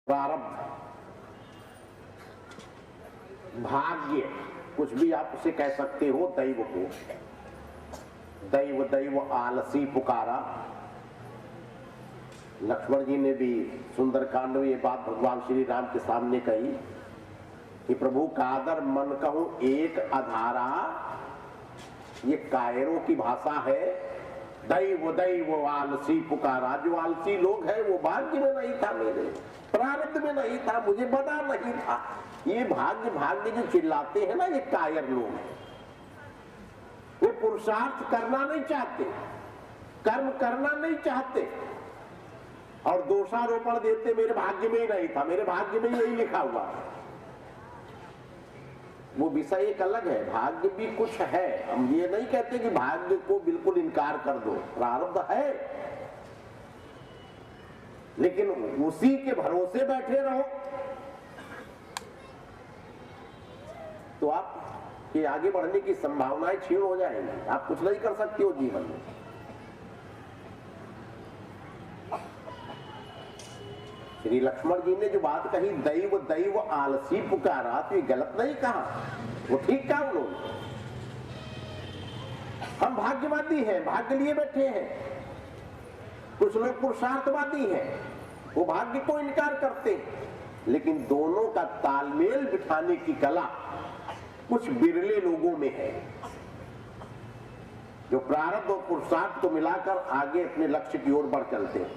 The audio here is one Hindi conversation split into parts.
प्रारब्ध, भाग्य, कुछ भी आप उसे कह सकते हो। दैव को दैव दैव आलसी पुकारा। लक्ष्मण जी ने भी सुंदरकांड में ये बात भगवान श्री राम के सामने कही कि प्रभु कादर मन कहूं एक अधारा। ये कायरों की भाषा है। दैव दैव आलसी पुकारा। जो आलसी लोग हैं वो भाग्य में नहीं था, मेरे प्रारब्ध में नहीं था, मुझे बना नहीं था। ये भाग्य भाग्य जो चिल्लाते हैं ना, ये कायर लोग हैं। वो पुरुषार्थ करना नहीं चाहते, कर्म करना नहीं चाहते और दोषारोपण देते मेरे भाग्य में ही नहीं था, मेरे भाग्य में यही लिखा हुआ है। वो विषय एक अलग है, भाग्य भी कुछ है। हम ये नहीं कहते कि भाग्य को बिल्कुल इनकार कर दो, प्रारब्ध है, लेकिन उसी के भरोसे बैठे रहो तो आप के आगे बढ़ने की संभावनाएं क्षीण हो जाएंगी। आप कुछ नहीं कर सकते हो जीवन में। श्री लक्ष्मण जी ने जो बात कही दैव दैव आलसी पुकारा, तो ये गलत नहीं कहा, वो ठीक कहा उन्होंने। हम भाग्यवादी हैं, भाग्य लिए बैठे हैं। कुछ लोग पुरुषार्थवादी हैं, वो भाग्य को इनकार करते हैं। लेकिन दोनों का तालमेल बिठाने की कला कुछ बिरले लोगों में है, जो प्रारब्ध और पुरुषार्थ को मिलाकर आगे अपने लक्ष्य की ओर बढ़ चलते हैं।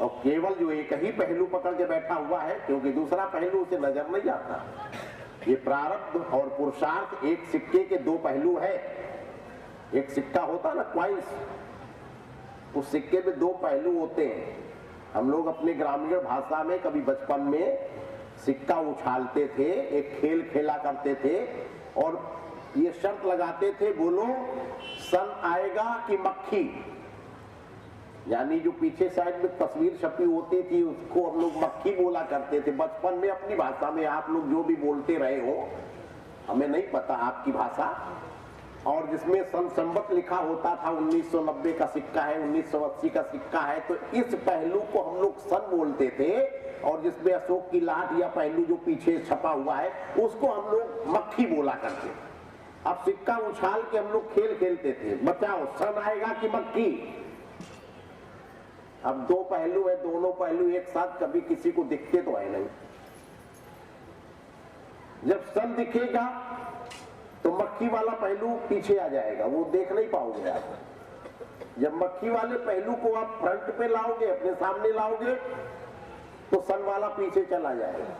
और केवल जो एक ही पहलू पकड़ के बैठा हुआ है, क्योंकि दूसरा पहलू उसे नजर नहीं आता। ये प्रारब्ध और पुरुषार्थ एक सिक्के के दो पहलू है। एक सिक्का होता ना, क्वाइंस, उस सिक्के में दो पहलू होते हैं। हम लोग अपने ग्रामीण भाषा में कभी बचपन में सिक्का उछालते थे, एक खेल खेला करते थे और ये शर्त लगाते थे, बोलो सन आएगा कि मक्खी। यानी जो पीछे साइड में तस्वीर छपी होती थी उसको हम लोग मक्खी बोला करते थे बचपन में अपनी भाषा में। आप लोग जो भी बोलते रहे हो, हमें नहीं पता आपकी भाषा। और जिसमें सन संवत लिखा होता था, 1990 का सिक्का है, 1980 का सिक्का है, तो इस पहलू को हम लोग सन बोलते थे। और जिसमें अशोक की लाठ या पहलू जो पीछे छपा हुआ है उसको हम लोग मक्खी बोला करते। अब सिक्का उछाल के हम लोग खेल खेलते थे, बचाओ सन आएगा कि मक्खी। अब दो पहलू है, दोनों पहलू एक साथ कभी किसी को दिखते तो है नहीं। जब सन दिखेगा तो मक्खी वाला पहलू पीछे आ जाएगा, वो देख नहीं पाओगे आप। जब मक्खी वाले पहलू को आप फ्रंट पे लाओगे, अपने सामने लाओगे, तो सन वाला पीछे चला जाएगा।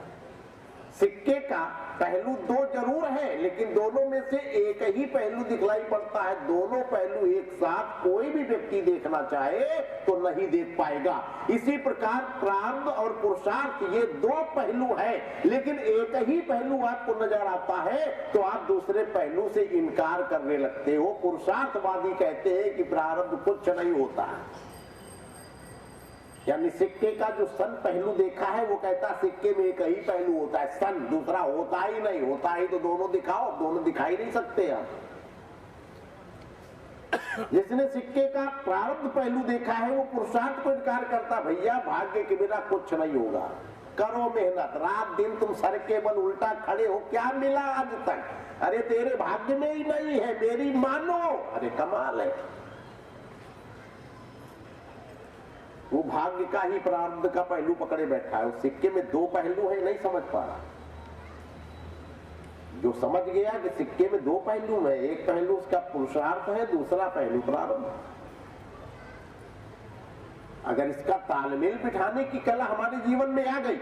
सिक्के का पहलू दो जरूर है, लेकिन दोनों में से एक ही पहलू दिखलाई पड़ता है। दोनों पहलू एक साथ कोई भी व्यक्ति देखना चाहे तो नहीं देख पाएगा। इसी प्रकार प्रारब्ध और पुरुषार्थ ये दो पहलू है, लेकिन एक ही पहलू आपको नजर आता है तो आप दूसरे पहलू से इनकार करने लगते हो। पुरुषार्थवादी कहते हैं कि प्रारब्ध कुछ नहीं होता, यानी सिक्के का जो सन पहलू देखा है वो कहता है सिक्के में एक ही पहलू होता है, सन, दूसरा होता ही नहीं। होता ही तो दोनों दिखाओ, दोनों दिखाई नहीं सकते आप। जिसने सिक्के का प्रारब्ध पहलू देखा है वो पुरुषार्थ को इनकार करता, भैया भाग्य के बिना कुछ नहीं होगा, करो मेहनत, रात दिन तुम सर के बल उल्टा खड़े हो, क्या मिला आज तक? अरे तेरे भाग्य में ही नहीं है, मेरी मानो। अरे कमाल है। वो भाग्य का ही प्रारब्ध का पहलू पकड़े बैठा है। उस सिक्के में दो पहलू है, नहीं समझ पा रहा। जो समझ गया कि सिक्के में दो पहलू है, एक पहलू उसका पुरुषार्थ है, दूसरा पहलू प्रारब्ध। अगर इसका तालमेल बिठाने की कला हमारे जीवन में आ गई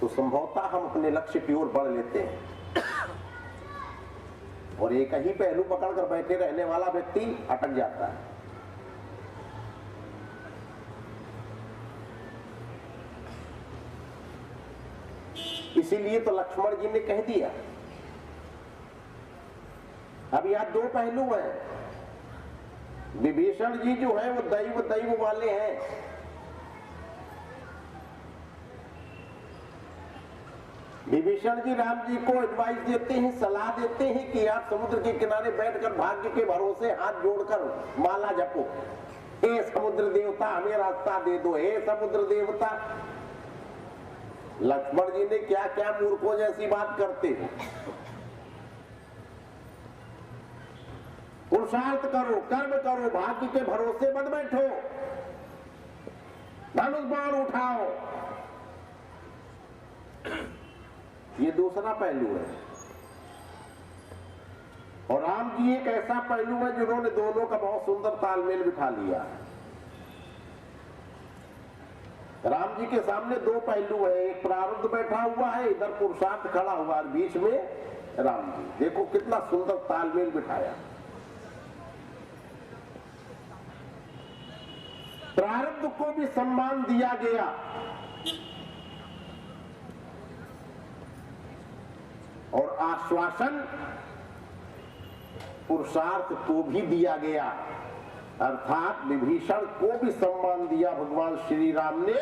तो संभवतः हम अपने लक्ष्य की ओर बढ़ लेते हैं। और एक ही पहलू पकड़कर बैठे रहने वाला व्यक्ति अटक जाता है। इसीलिए तो लक्ष्मण जी ने कह दिया, अब यहां दो पहलू हैं। विभीषण जी जो है वो दैव दैव वाले हैं। विभीषण जी राम जी को एडवाइस देते हैं, सलाह देते हैं कि आप समुद्र के किनारे बैठकर भाग्य के भरोसे हाथ जोड़कर माला जपो। हे समुद्र देवता हमें रास्ता दे दो, हे समुद्र देवता। लक्ष्मण जी ने क्या क्या मूर्खों जैसी बात करते हो। पुरुषार्थ करो, कर्म करो, भाग्य के भरोसे मत बैठो, धनुष बाण उठाओ। ये दूसरा पहलू है। और राम जी एक ऐसा पहलू है जिन्होंने दोनों का बहुत सुंदर तालमेल बिठा लिया। राम जी के सामने दो पहलू है, एक प्रारब्ध बैठा हुआ है, इधर पुरुषार्थ खड़ा हुआ है, बीच में राम जी। देखो कितना सुंदर तालमेल बिठाया। प्रारब्ध को भी सम्मान दिया गया और आश्वासन पुरुषार्थ को भी दिया गया, अर्थात विभीषण को भी सम्मान दिया भगवान श्री राम ने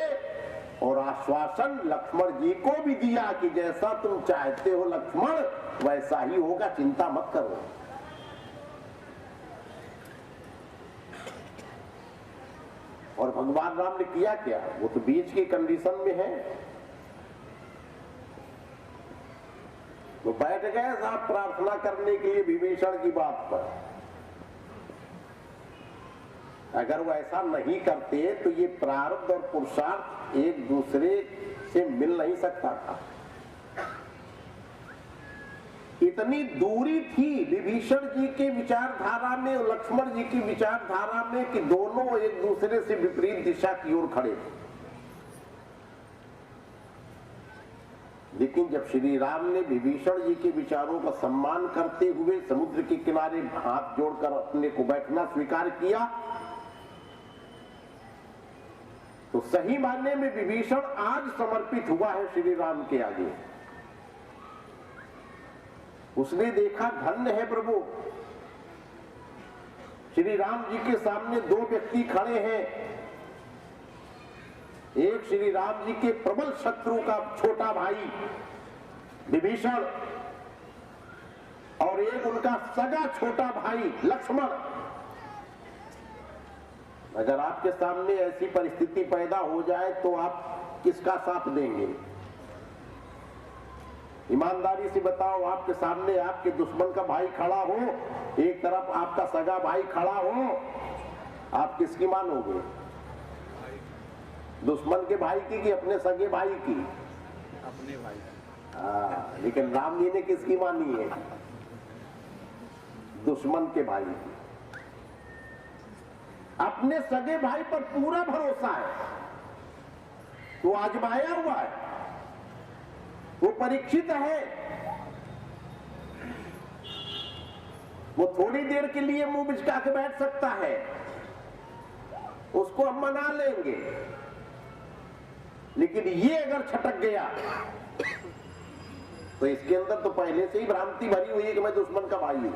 और आश्वासन लक्ष्मण जी को भी दिया कि जैसा तुम चाहते हो लक्ष्मण वैसा ही होगा, चिंता मत करो। और भगवान राम ने किया क्या, वो तो बीच की कंडीशन में है, तो बैठ गए साहब प्रार्थना करने के लिए विभीषण की बात पर। अगर वो ऐसा नहीं करते तो ये प्रारब्ध और पुरुषार्थ एक दूसरे से मिल नहीं सकता था। इतनी दूरी थी विभीषण जी के विचारधारा में और लक्ष्मण जी की विचारधारा में कि दोनों एक दूसरे से विपरीत दिशा की ओर खड़े थे। लेकिन जब श्री राम ने विभीषण जी के विचारों का सम्मान करते हुए समुद्र के किनारे हाथ जोड़कर अपने को बैठना स्वीकार किया, तो सही मायने में विभीषण आज समर्पित हुआ है श्री राम के आगे। उसने देखा धन्य है प्रभु, श्री राम जी के सामने दो व्यक्ति खड़े हैं, एक श्री राम जी के प्रबल शत्रु का छोटा भाई विभीषण और एक उनका सगा छोटा भाई लक्ष्मण। अगर आपके सामने ऐसी परिस्थिति पैदा हो जाए तो आप किसका साथ देंगे? ईमानदारी से बताओ, आपके सामने आपके दुश्मन का भाई खड़ा हो, एक तरफ आपका सगा भाई खड़ा हो, आप किसकी मानोगे? दुश्मन के भाई की कि अपने सगे भाई की? अपने भाई। लेकिन राम जी ने किसकी मानी है? दुश्मन के भाई की। अपने सगे भाई पर पूरा भरोसा है, वो आजमाया हुआ है, वो परीक्षित है, वो थोड़ी देर के लिए मुंह बिचका के बैठ सकता है, उसको हम मना लेंगे। लेकिन ये अगर छटक गया तो इसके अंदर तो पहले से ही भ्रांति भरी हुई है कि मैं दुश्मन का भाई हूं।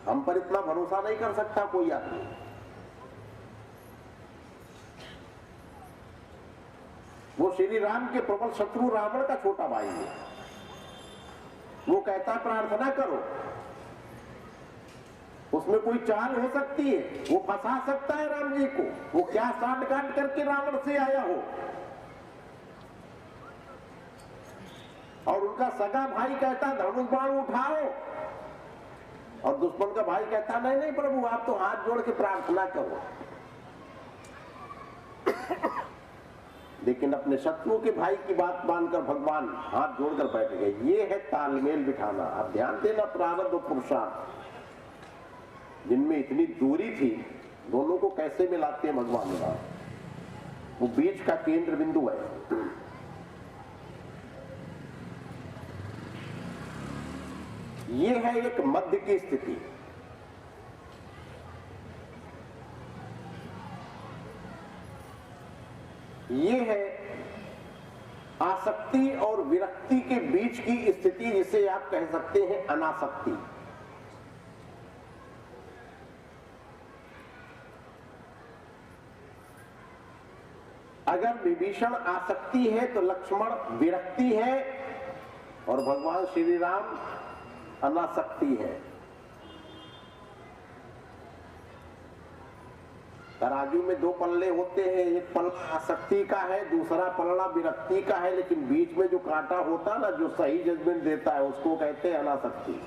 हम पर इतना भरोसा नहीं कर सकता कोई आदमी। वो श्री राम के प्रबल शत्रु रावण का छोटा भाई है। वो कहता प्रार्थना करो, उसमें कोई चाल हो सकती है, वो फंसा सकता है राम जी को। वो क्या साठ काट करके रावण से आया हो। और उनका सगा भाई कहता धनुष बाण उठाओ और दुश्मन का भाई कहता नहीं नहीं प्रभु आप तो हाथ जोड़ के प्रार्थना करो। लेकिन अपने शत्रु के भाई की बात मानकर भगवान हाथ जोड़कर बैठ गए। ये है तालमेल बिठाना। आप ध्यान देना, प्रारब्ध और पुरुषार्थ जिनमें इतनी दूरी थी, दोनों को कैसे मिलाते हैं भगवान राम। वो बीच का केंद्र बिंदु है। ये है एक मध्य की स्थिति। ये है आसक्ति और विरक्ति के बीच की स्थिति, जिसे आप कह सकते हैं अनासक्ति। अगर विभीषण आसक्ति है तो लक्ष्मण विरक्ति है और भगवान श्री राम अनासक्ति है। तराजू में दो पल्ले होते हैं, एक पल्ला आसक्ति का है, दूसरा पल्ला विरक्ति का है, लेकिन बीच में जो कांटा होता ना, जो सही जजमेंट देता है, उसको कहते हैं अनासक्ति।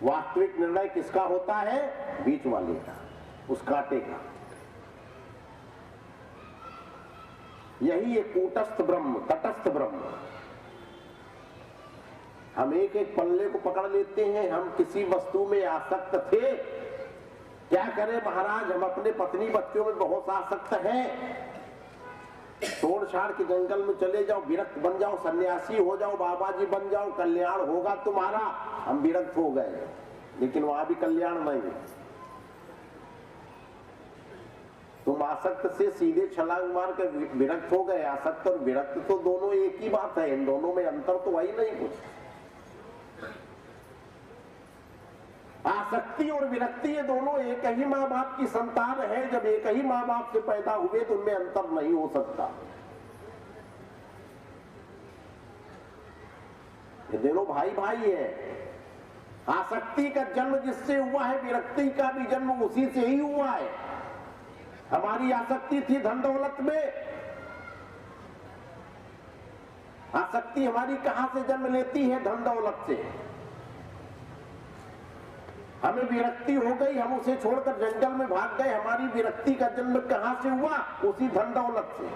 वास्तविक निर्णय किसका होता है? बीच वाले का, उस कांटे का। यही है कूटस्थ ब्रह्म, तटस्थ ब्रह्म। हम एक एक पल्ले को पकड़ लेते हैं। हम किसी वस्तु में आसक्त थे, क्या करें महाराज, हम अपने पत्नी बच्चों में बहुत आसक्त हैं। तोड़ छाड़ के जंगल में चले जाओ, विरक्त बन जाओ, सन्यासी हो जाओ, बाबा जी बन जाओ, कल्याण होगा तुम्हारा। हम विरक्त हो गए, लेकिन वहां भी कल्याण नहीं। तुम आसक्त से सीधे छलांग मार कर विरक्त हो गए। आसक्त और विरक्त तो दोनों एक ही बात है, इन दोनों में अंतर तो वही नहीं कुछ। आसक्ति और विरक्ति ये दोनों एक ही माँ बाप की संतान है। जब एक ही माँ बाप से पैदा हुए तो उनमें अंतर नहीं हो सकता। ये दोनों भाई भाई है। आसक्ति का जन्म जिससे हुआ है, विरक्ति का भी जन्म उसी से ही हुआ है। हमारी आसक्ति थी धन दौलत में। आसक्ति हमारी कहां से जन्म लेती है? धन दौलत से। हमें विरक्ति हो गई, हम उसे छोड़कर जंगल में भाग गए। हमारी विरक्ति का जन्म कहां से हुआ? उसी धन दौलत से।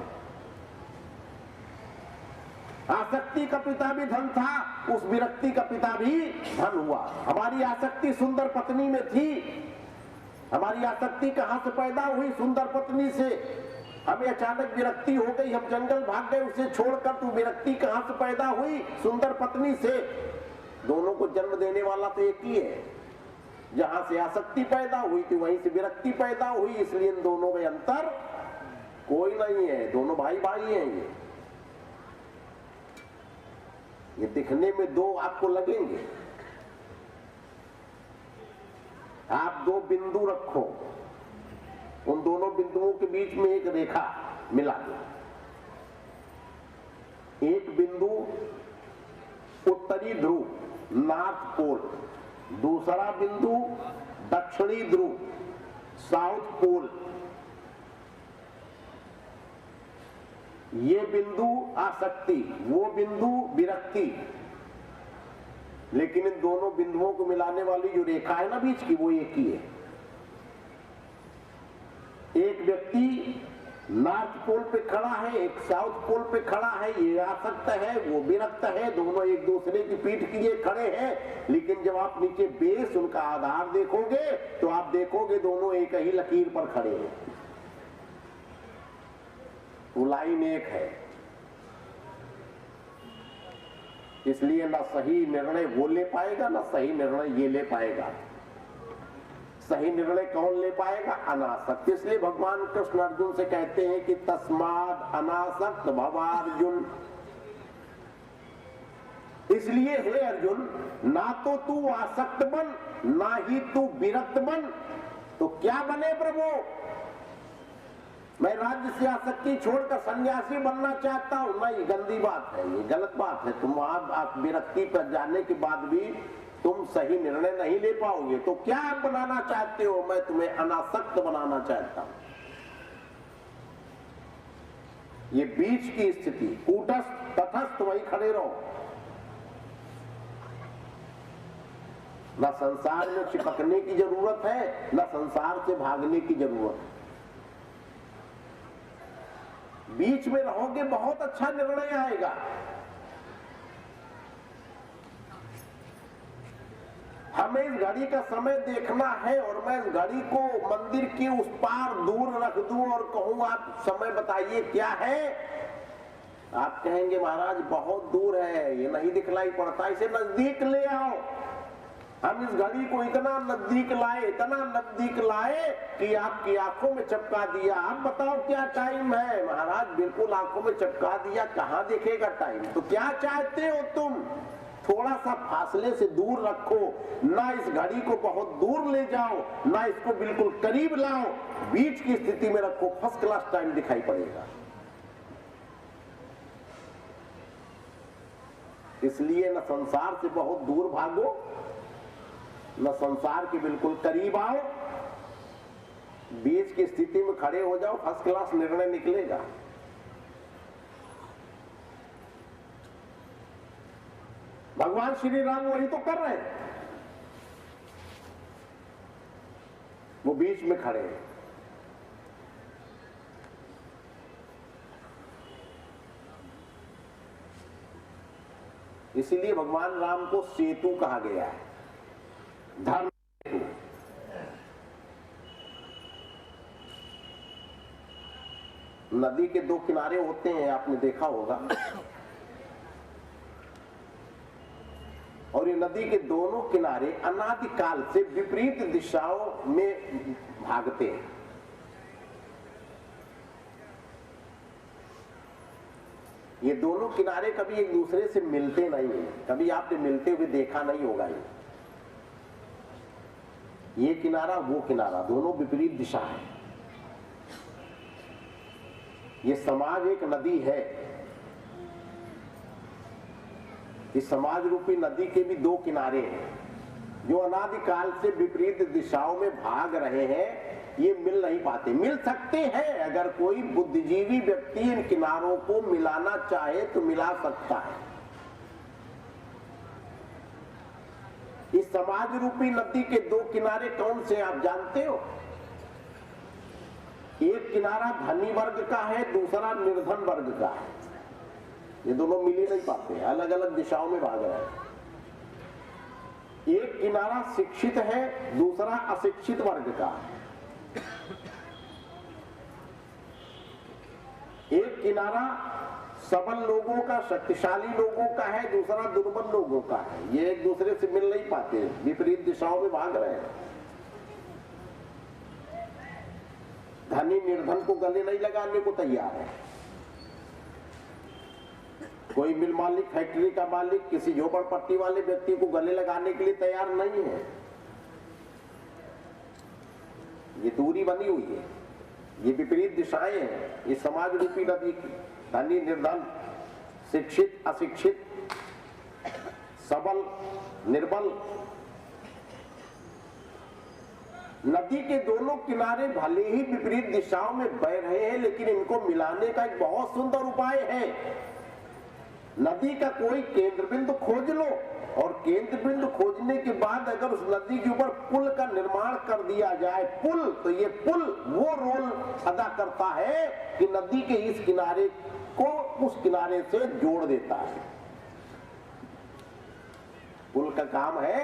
आसक्ति का पिता भी धन था, उस विरक्ति का पिता भी धन हुआ। हमारी आसक्ति सुंदर पत्नी में थी। हमारी आसक्ति कहां से पैदा हुई? सुंदर पत्नी से। हमें अचानक विरक्ति हो गई, हम जंगल भाग गए उसे छोड़कर। तो विरक्ति कहां से पैदा हुई? सुंदर पत्नी से। दोनों को जन्म देने वाला तो एक ही है। जहां से आसक्ति पैदा हुई थी वहीं से विरक्ति पैदा हुई, इसलिए इन दोनों में अंतर कोई नहीं है। दोनों भाई भाई हैं। ये दिखने में दो आपको लगेंगे। आप दो बिंदु रखो, उन दोनों बिंदुओं के बीच में एक रेखा मिला दो। एक बिंदु उत्तरी ध्रुव, नॉर्थ पोल, दूसरा बिंदु दक्षिणी ध्रुव, साउथ पोल। ये बिंदु आसक्ति, वो बिंदु विरक्ति। लेकिन इन दोनों बिंदुओं को मिलाने वाली जो रेखा है ना बीच की, वो एक ही है। एक व्यक्ति नॉर्थ पोल पे खड़ा है, एक साउथ पोल पे खड़ा है। ये आसक्त है, वो विरक्त है। दोनों एक दूसरे की पीठ किए खड़े हैं। लेकिन जब आप नीचे बेस, उनका आधार देखोगे तो आप देखोगे दोनों एक ही लकीर पर खड़े हैं। वो लाइन एक है। इसलिए ना सही निर्णय वो ले पाएगा, ना सही निर्णय ये ले पाएगा। सही निर्णय कौन ले पाएगा? अनासक्त। इसलिए भगवान कृष्ण अर्जुन से कहते हैं कि तस्माद अनासक्त भवार्जुन। इसलिए हे अर्जुन, ना तो तू आसक्त बन, ना ही तू विरक्त बन। तो क्या बने प्रभु? मैं राज्य से आसक्ति छोड़कर सन्यासी बनना चाहता हूं। नहीं, गंदी बात है, ये गलत बात है। तुम वहां विरक्ति पर जाने के बाद भी तुम सही निर्णय नहीं ले पाओगे। तो क्या आप बनाना चाहते हो? मैं तुम्हें अनासक्त बनाना चाहता हूं। ये बीच की स्थिति, कूटस्थ तटस्थ, वही खड़े रहो। ना संसार में चिपकने की जरूरत है, ना संसार से भागने की जरूरत है। बीच में रहोगे, बहुत अच्छा निर्णय आएगा। हमें इस घड़ी का समय देखना है और मैं इस घड़ी को मंदिर के उस पार दूर रख दूं और कहूं आप समय बताइए क्या है? आप कहेंगे महाराज बहुत दूर है, ये नहीं दिखलाई पड़ता, इसे नजदीक ले आओ। हम इस घड़ी को इतना नजदीक लाए, इतना नजदीक लाए कि आपकी आंखों में चपका दिया। आप बताओ क्या टाइम है? महाराज बिल्कुल आंखों में चपका दिया, कहां दिखेगा टाइम? तो क्या चाहते हो तुम? थोड़ा सा फासले से दूर रखो, ना इस घड़ी को बहुत दूर ले जाओ, ना इसको बिल्कुल करीब लाओ। बीच की स्थिति में रखो, फर्स्ट क्लास टाइम दिखाई पड़ेगा। इसलिए न संसार से बहुत दूर भागो, न संसार के बिल्कुल करीब आओ। बीच की स्थिति में खड़े हो जाओ, फर्स्ट क्लास निर्णय निकलेगा। भगवान श्री राम वही तो कर रहे हैं, वो बीच में खड़े हैं। इसीलिए भगवान राम को सेतु कहा गया है, धर्म सेतु। नदी के दो किनारे होते हैं, आपने देखा होगा, और ये नदी के दोनों किनारे अनादिकाल से विपरीत दिशाओं में भागते हैं। ये दोनों किनारे कभी एक दूसरे से मिलते नहीं हैं, कभी आपने मिलते हुए देखा नहीं होगा। ये किनारा वो किनारा, दोनों विपरीत दिशा है। ये समाज एक नदी है। इस समाज रूपी नदी के भी दो किनारे हैं जो अनादिकाल से विपरीत दिशाओं में भाग रहे हैं। ये मिल नहीं पाते, मिल सकते हैं। अगर कोई बुद्धिजीवी व्यक्ति इन किनारों को मिलाना चाहे तो मिला सकता है। इस समाज रूपी नदी के दो किनारे कौन से आप जानते हो? एक किनारा धनी वर्ग का है, दूसरा निर्धन वर्ग का है। ये दोनों मिल ही नहीं पाते, अलग अलग दिशाओं में भाग रहे हैं। एक किनारा शिक्षित है, दूसरा अशिक्षित वर्ग का है। एक किनारा सबल लोगों का, शक्तिशाली लोगों का है, दूसरा दुर्बल लोगों का है। ये एक दूसरे से मिल नहीं पाते, विपरीत दिशाओं में भाग रहे हैं। धनी निर्धन को गले नहीं लगाने को तैयार है। कोई मिल मालिक, फैक्ट्री का मालिक किसी झोपड़पट्टी वाले व्यक्ति को गले लगाने के लिए तैयार नहीं है। ये दूरी बनी हुई है, ये विपरीत दिशाएं हैं। ये समाज रूपी नदी की धनी निर्धन, शिक्षित अशिक्षित, सबल निर्बल, नदी के दोनों किनारे भले ही विपरीत दिशाओं में बह रहे हैं, लेकिन इनको मिलाने का एक बहुत सुंदर उपाय है। नदी का कोई केंद्र बिंदु खोज लो, और केंद्र बिंदु खोजने के बाद अगर उस नदी के ऊपर पुल का निर्माण कर दिया जाए, पुल, तो ये पुल वो रोल अदा करता है कि नदी के इस किनारे को उस किनारे से जोड़ देता है। पुल का काम है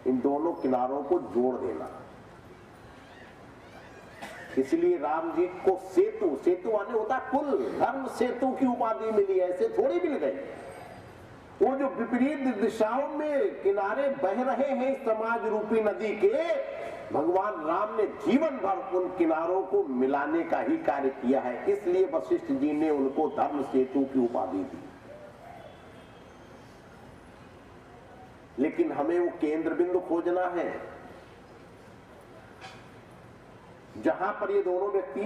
इन दोनों किनारों को जोड़ देना। इसलिए राम जी को सेतु, सेतु आने होता है पुल, धर्म सेतु की उपाधि मिली। ऐसे थोड़ी मिल गई। वो जो विपरीत दिशाओं में किनारे बह रहे हैं समाज रूपी नदी के, भगवान राम ने जीवन भर उन किनारों को मिलाने का ही कार्य किया है। इसलिए वशिष्ठ जी ने उनको धर्म सेतु की उपाधि दी। लेकिन हमें वो केंद्र बिंदु खोजना है जहां पर ये दोनों व्यक्ति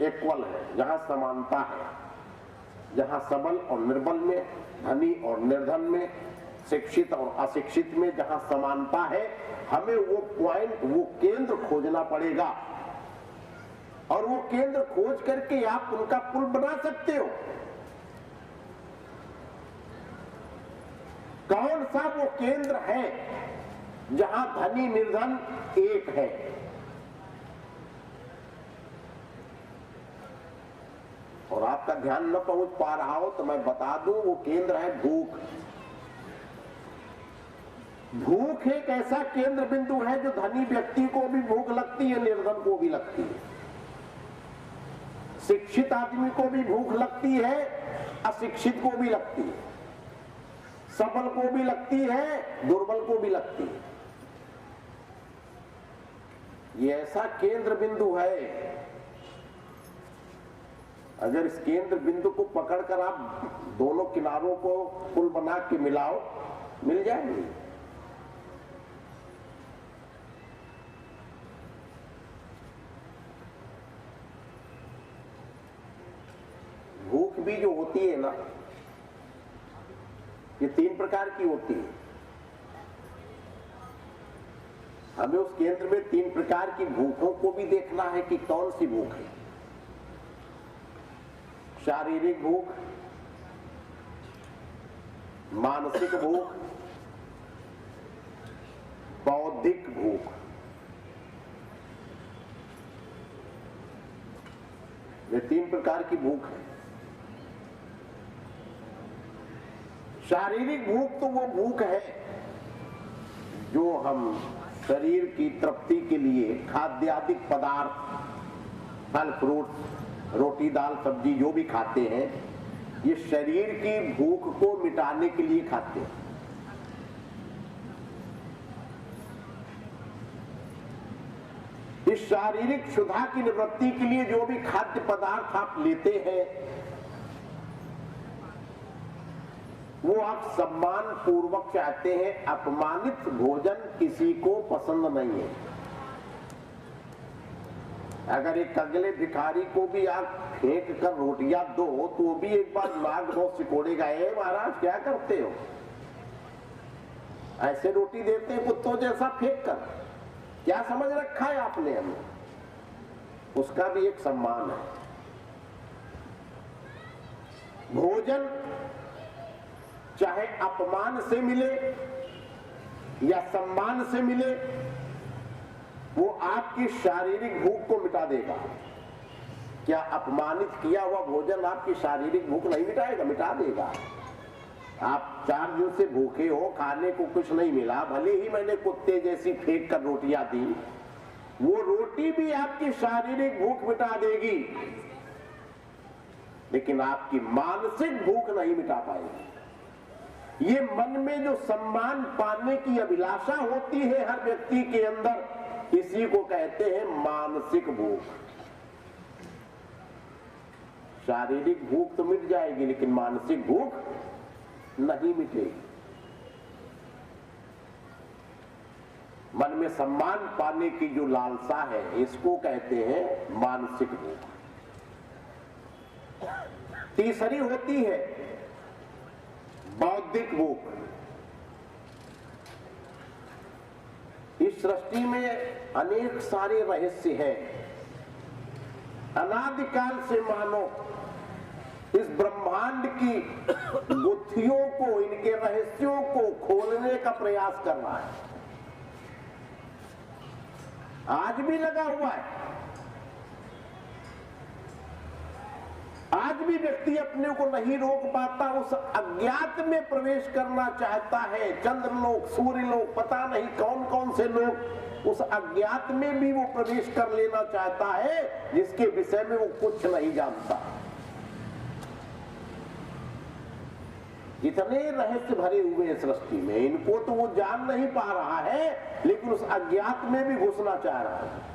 इक्वल है, जहां समानता है, जहां सबल और निर्बल में, धनी और निर्धन में, शिक्षित और अशिक्षित में जहां समानता है, हमें वो पॉइंट, वो केंद्र खोजना पड़ेगा। और वो केंद्र खोज करके आप उनका पुल बना सकते हो। कौन सा वो केंद्र है जहां धनी निर्धन एक है? और आपका ध्यान न पहुंच पा रहा हो तो मैं बता दूं, वो केंद्र है भूख। भूख एक ऐसा केंद्र बिंदु है जो धनी व्यक्ति को भी भूख लगती है, निर्धन को भी लगती है, शिक्षित आदमी को भी भूख लगती है, अशिक्षित को भी लगती है, सबल को भी लगती है, दुर्बल को भी लगती है। ये ऐसा केंद्र बिंदु है, अगर इस केंद्र बिंदु को पकड़कर आप दोनों किनारों को पुल बना के मिलाओ, मिल जाएंगे। भूख भी जो होती है ना, ये तीन प्रकार की होती है। हमें उस केंद्र में 3 प्रकार की भूखों को भी देखना है कि कौन सी भूख है। शारीरिक भूख, मानसिक भूख, बौद्धिक भूख। ये 3 प्रकार की भूख है। शारीरिक भूख तो वो भूख है जो हम शरीर की तृप्ति के लिए खाद्यादिक पदार्थ, फल फ्रूट, रोटी दाल सब्जी जो भी खाते हैं, ये शरीर की भूख को मिटाने के लिए खाते हैं। इस शारीरिक क्षुधा की निवृत्ति के लिए जो भी खाद्य पदार्थ आप लेते हैं, वो आप सम्मान पूर्वक चाहते हैं। अपमानित भोजन किसी को पसंद नहीं है। अगर एक अगले भिखारी को भी आप फेंक कर रोटियां दो तो वो भी एक बार नाक बहुत सिकोड़ेगा, ए महाराज क्या करते हो, ऐसे रोटी देते हैं कुत्तों जैसा फेंक कर, क्या समझ रखा है आपने हमें। उसका भी एक सम्मान है। भोजन चाहे अपमान से मिले या सम्मान से मिले, वो आपकी शारीरिक भूख को मिटा देगा। क्या अपमानित किया हुआ भोजन आपकी शारीरिक भूख नहीं मिटाएगा? मिटा देगा। आप 4 दिन से भूखे हो, खाने को कुछ नहीं मिला, भले ही मैंने कुत्ते जैसी फेंक कर रोटियां दी, वो रोटी भी आपकी शारीरिक भूख मिटा देगी, लेकिन आपकी मानसिक भूख नहीं मिटा पाएगी। ये मन में जो सम्मान पाने की अभिलाषा होती है हर व्यक्ति के अंदर, इसी को कहते हैं मानसिक भूख। शारीरिक भूख तो मिट जाएगी, लेकिन मानसिक भूख नहीं मिटेगी। मन में सम्मान पाने की जो लालसा है, इसको कहते हैं मानसिक भूख। तीसरी होती है बौद्धिक भूख। इस सृष्टि में अनेक सारे रहस्य हैं। अनादिकाल से मानो इस ब्रह्मांड की गुत्थियों को, इनके रहस्यों को खोलने का प्रयास कर रहा है। आज भी लगा हुआ है। आज भी व्यक्ति अपने को नहीं रोक पाता, उस अज्ञात में प्रवेश करना चाहता है। चंद्रलोक, सूर्यलोक, पता नहीं कौन कौन से लोग, उस अज्ञात में भी वो प्रवेश कर लेना चाहता है, जिसके विषय में वो कुछ नहीं जानता। इतने रहस्य भरे हुए हैं सृष्टि में, इनको तो वो जान नहीं पा रहा है, लेकिन उस अज्ञात में भी घुसना चाह रहा है।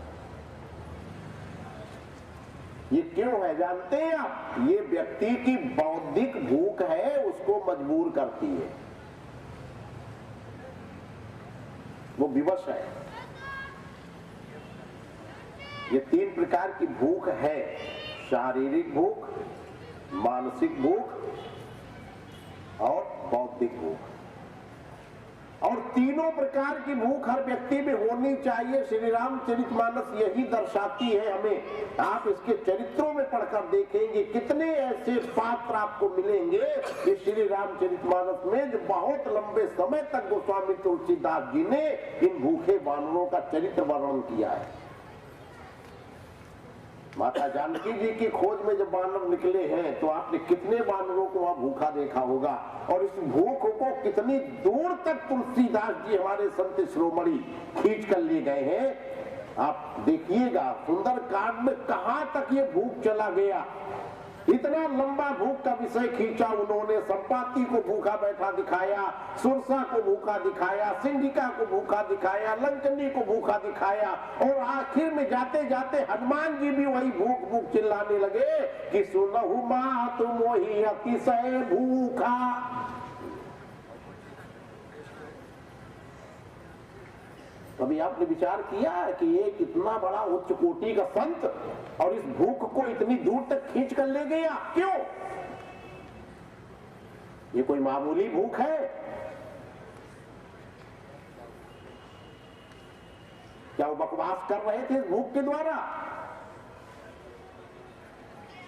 ये क्यों है जानते हैं आप? ये व्यक्ति की बौद्धिक भूख है, उसको मजबूर करती है। वो विवश है। ये 3 प्रकार की भूख है, शारीरिक भूख, मानसिक भूख और बौद्धिक भूख। और तीनों प्रकार की भूख हर व्यक्ति में होनी चाहिए। श्री रामचरितमानस यही दर्शाती है हमें। आप इसके चरित्रों में पढ़कर देखेंगे कितने ऐसे पात्र आपको मिलेंगे कि श्री रामचरितमानस में, जो बहुत लंबे समय तक गोस्वामी तुलसीदास जी ने इन भूखे वानरों का चरित्र वर्णन किया है। माता जानकी जी की खोज में जब वानर निकले हैं, तो आपने कितने वानरों को वहां भूखा देखा होगा, और इस भूख को कितनी दूर तक तुलसीदास जी हमारे संत शिरोमणि खींच कर ले गए हैं। आप देखिएगा सुंदरकांड में कहां तक ये भूख चला गया। इतना लंबा भूख का विषय खींचा उन्होंने। संपाति को भूखा बैठा दिखाया, सुरसा को भूखा दिखाया, सिंधिका को भूखा दिखाया, लंकनी को भूखा दिखाया, और आखिर में जाते जाते हनुमान जी भी वही भूख भूख चिल्लाने लगे कि सुनहु मात मोहि अतिशय भूखा। कभी आपने विचार किया है कि ये कितना बड़ा उच्च कोटि का संत और इस भूख को इतनी दूर तक खींच कर ले गया? क्यों? ये कोई मामूली भूख है? क्या वो बकवास कर रहे थे इस भूख के द्वारा?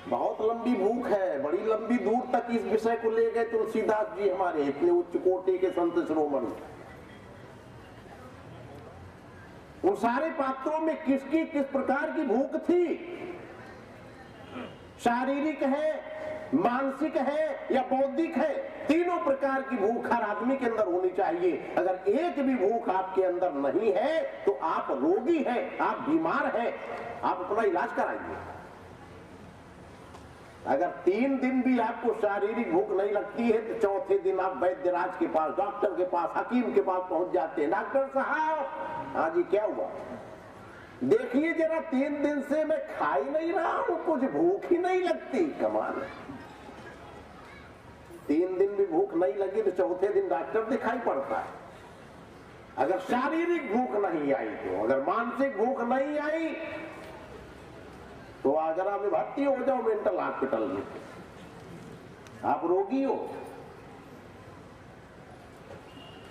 बहुत लंबी भूख है, बड़ी लंबी दूर तक इस विषय को ले गए तुलसीदास जी हमारे, इतने उच्च कोटि के संत शिरोमणि। उन सारे पात्रों में किसकी किस प्रकार की भूख थी? शारीरिक है, मानसिक है या बौद्धिक है, तीनों प्रकार की भूख हर आदमी के अंदर होनी चाहिए। अगर एक भी भूख आपके अंदर नहीं है तो आप रोगी हैं, आप बीमार हैं, आप अपना इलाज कराइए। अगर 3 दिन भी आपको शारीरिक भूख नहीं लगती है तो चौथे दिन आप वैद्यराज के पास, डॉक्टर के पास, हकीम के पास पहुंच जाते हैं। डॉक्टर साहब, हाँ जी क्या हुआ? देखिए जरा 3 दिन से मैं खा ही नहीं रहा हूं, कुछ भूख ही नहीं लगती। कमाल है, 3 दिन भी भूख नहीं लगी तो चौथे दिन डॉक्टर दिखाई पड़ता है। अगर शारीरिक भूख नहीं आई तो, अगर मानसिक भूख नहीं आई तो आगरा में भर्ती हो जाओ मेंटल हॉस्पिटल में, आप रोगी हो।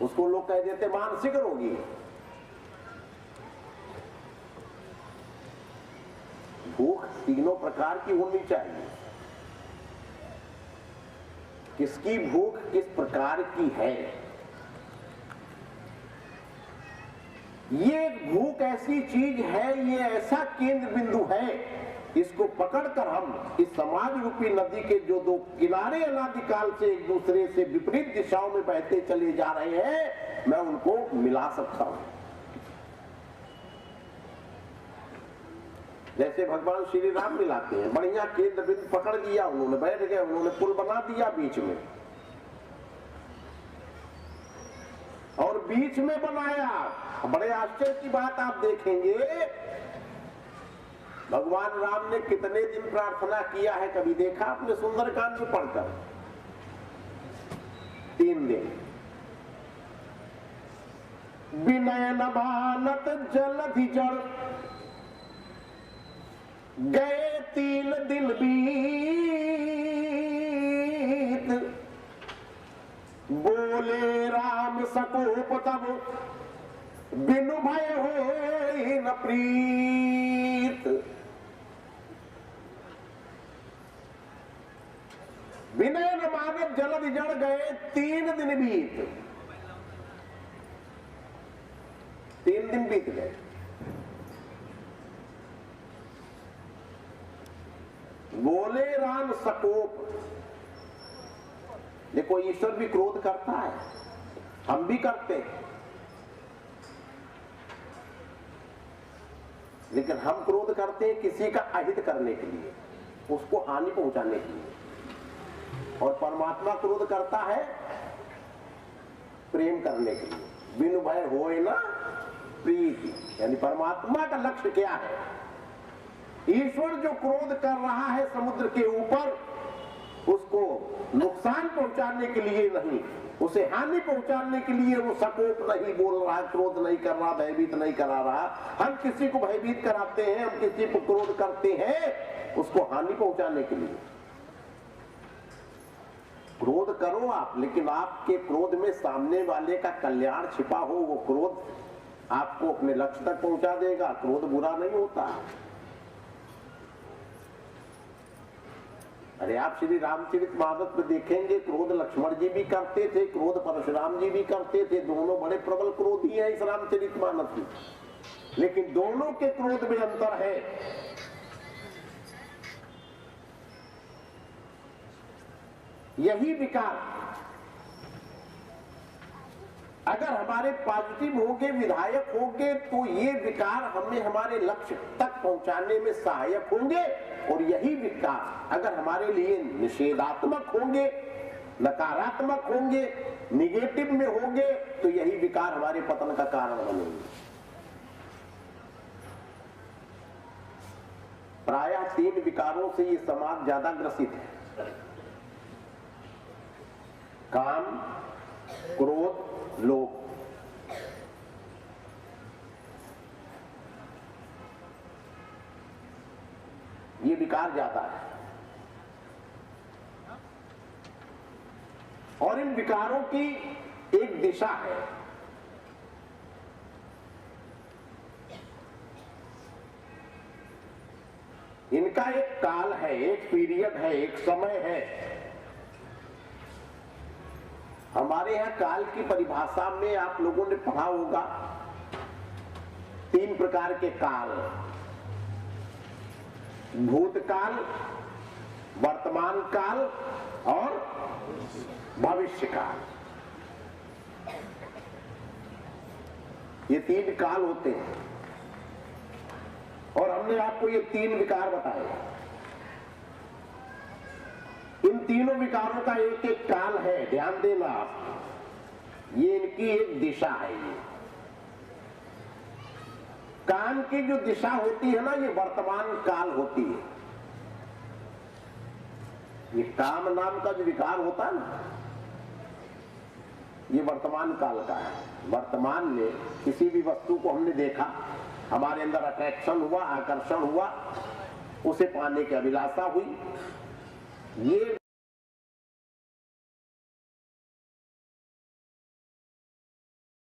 उसको लोग कह देते मानसिक रोगी है। भूख तीनों प्रकार की होनी चाहिए। किसकी भूख किस प्रकार की है, ये भूख ऐसी चीज है, ये ऐसा केंद्र बिंदु है, इसको पकड़कर हम इस समाज रूपी नदी के जो 2 किनारे अनादिकाल से एक दूसरे से विपरीत दिशाओं में बहते चले जा रहे हैं, मैं उनको मिला सकता हूं। जैसे भगवान श्री राम मिलाते हैं, बढ़िया केंद्र बिंदु पकड़ लिया उन्होंने, बैठ गए, उन्होंने पुल बना दिया बीच में, और बीच में बनाया। बड़े आश्चर्य की बात आप देखेंगे, भगवान राम ने कितने दिन प्रार्थना किया है, कभी देखा आपने सुंदरकांड में पढ़कर? 3 दिन। विनय न मानत जलधि जड़, गए 3 दिन बीत, बोले राम सकोप तब, बिनु भय होई न प्रीत। विनय न मानत जलधि जड़, गए 3 दिन बीत। 3 दिन बीत गए। बोले राम सकोप। देखो ईश्वर भी क्रोध करता है, हम भी करते हैं, लेकिन हम क्रोध करते हैं किसी का अहित करने के लिए, उसको हानि पहुंचाने के लिए, और परमात्मा क्रोध करता है प्रेम करने के लिए। बिनु भय होए ना प्रीति, यानी परमात्मा का लक्ष्य क्या है? ईश्वर जो क्रोध कर रहा है समुद्र के ऊपर, उसको नुकसान पहुंचाने के लिए नहीं, उसे हानि पहुंचाने के लिए वो सकोप नहीं बोल रहा, क्रोध नहीं कर रहा, भयभीत नहीं करा रहा। हम किसी को भयभीत कराते हैं, हम किसी को क्रोध करते हैं, उसको हानि पहुंचाने के लिए। क्रोध करो आप, लेकिन आपके क्रोध में सामने वाले का कल्याण छिपा हो, वो क्रोध आपको अपने लक्ष्य तक पहुंचा देगा। क्रोध बुरा नहीं होता। अरे आप श्री रामचरितमानस में देखेंगे, क्रोध लक्ष्मण जी भी करते थे, क्रोध परशुराम जी भी करते थे, दोनों बड़े प्रबल क्रोधी हैं इस रामचरितमानस में, लेकिन दोनों के क्रोध में अंतर है। यही विकार अगर हमारे पॉजिटिव होंगे, विधायक होंगे, तो ये विकार हमें हमारे लक्ष्य तक पहुंचाने में सहायक होंगे, और यही विकार अगर हमारे लिए निषेधात्मक होंगे, नकारात्मक होंगे, निगेटिव में होंगे, तो यही विकार हमारे पतन का कारण बनेंगे। प्रायः 3 विकारों से ये समाज ज्यादा ग्रसित है: काम, क्रोध, लोभ। ये विकार ज्यादा है, और इन विकारों की एक दिशा है, इसका एक काल है, एक पीरियड है, एक समय है। हमारे यहां काल की परिभाषा में आप लोगों ने पढ़ा होगा 3 प्रकार के काल, भूतकाल, वर्तमान काल और भविष्य काल। ये 3 काल होते हैं और हमने आपको ये 3 विकार बताए। इन तीनों विकारों का एक एक काल है, ध्यान देना आप। ये इनकी एक दिशा है। ये कान की जो दिशा होती है ना, ये वर्तमान काल होती है। ये काम नाम का जो विकार होता है ना, ये वर्तमान काल का है। वर्तमान में किसी भी वस्तु को हमने देखा, हमारे अंदर अट्रैक्शन हुआ, आकर्षण हुआ, उसे पाने की अभिलाषा हुई, ये